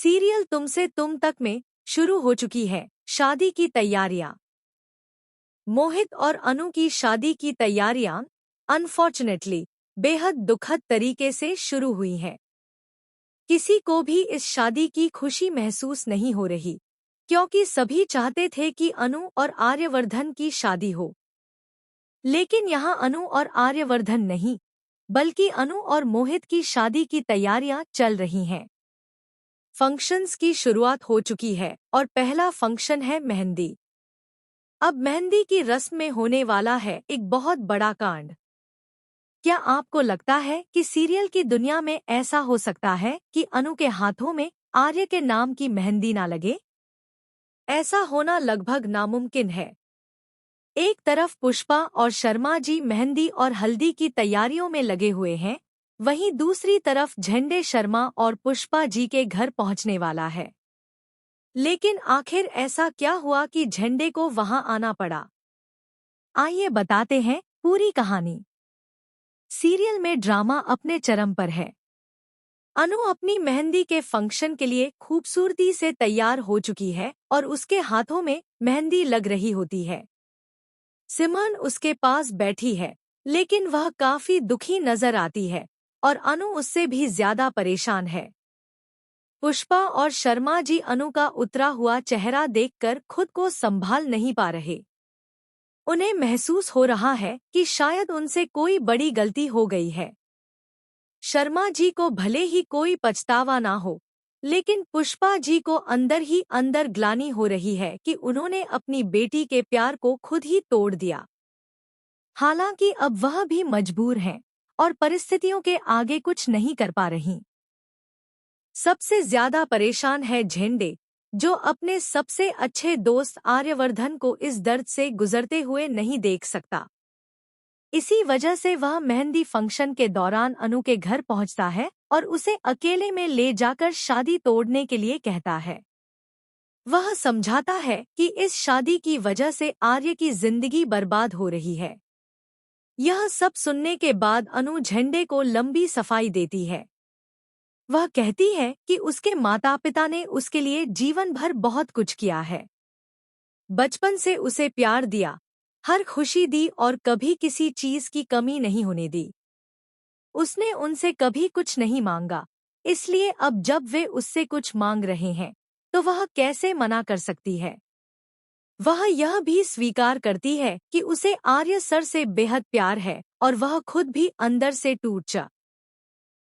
Serial तुमसे तुम तक में शुरू हो चुकी है शादी की तैयारियां। मोहित और अनु की शादी की तैयारियां अनफॉर्चुनेटली बेहद दुखद तरीके से शुरू हुई हैं। किसी को भी इस शादी की खुशी महसूस नहीं हो रही, क्योंकि सभी चाहते थे कि अनु और आर्यवर्धन की शादी हो। लेकिन यहाँ अनु और आर्यवर्धन नहीं, बल्कि अनु और मोहित की शादी की तैयारियां चल रही हैं। फंक्शंस की शुरुआत हो चुकी है और पहला फंक्शन है मेहंदी। अब मेहंदी की रस्म में होने वाला है एक बहुत बड़ा कांड। क्या आपको लगता है कि सीरियल की दुनिया में ऐसा हो सकता है कि अनु के हाथों में आर्य के नाम की मेहंदी ना लगे? ऐसा होना लगभग नामुमकिन है। एक तरफ पुष्पा और शर्मा जी मेहंदी और हल्दी की तैयारियों में लगे हुए हैं, वहीं दूसरी तरफ झंडे शर्मा और पुष्पा जी के घर पहुंचने वाला है। लेकिन आखिर ऐसा क्या हुआ कि झंडे को वहां आना पड़ा? आइए बताते हैं पूरी कहानी। सीरियल में ड्रामा अपने चरम पर है। अनु अपनी मेहंदी के फंक्शन के लिए खूबसूरती से तैयार हो चुकी है और उसके हाथों में मेहंदी लग रही होती है। सिमरन उसके पास बैठी है, लेकिन वह काफी दुखी नजर आती है और अनु उससे भी ज्यादा परेशान है। पुष्पा और शर्मा जी अनु का उतरा हुआ चेहरा देखकर खुद को संभाल नहीं पा रहे। उन्हें महसूस हो रहा है कि शायद उनसे कोई बड़ी गलती हो गई है। शर्मा जी को भले ही कोई पछतावा ना हो, लेकिन पुष्पा जी को अंदर ही अंदर ग्लानि हो रही है कि उन्होंने अपनी बेटी के प्यार को खुद ही तोड़ दिया। हालांकि अब वह भी मजबूर हैं और परिस्थितियों के आगे कुछ नहीं कर पा रही। सबसे ज्यादा परेशान है झेंडे, जो अपने सबसे अच्छे दोस्त आर्यवर्धन को इस दर्द से गुजरते हुए नहीं देख सकता। इसी वजह से वह मेहंदी फंक्शन के दौरान अनु के घर पहुंचता है और उसे अकेले में ले जाकर शादी तोड़ने के लिए कहता है। वह समझाता है कि इस शादी की वजह से आर्य की जिंदगी बर्बाद हो रही है। यह सब सुनने के बाद अनु झंडे को लंबी सफाई देती है। वह कहती है कि उसके माता पिता ने उसके लिए जीवन भर बहुत कुछ किया है। बचपन से उसे प्यार दिया, हर खुशी दी और कभी किसी चीज की कमी नहीं होने दी। उसने उनसे कभी कुछ नहीं मांगा, इसलिए अब जब वे उससे कुछ मांग रहे हैं तो वह कैसे मना कर सकती है। वह यह भी स्वीकार करती है कि उसे आर्य सर से बेहद प्यार है और वह खुद भी अंदर से टूट जा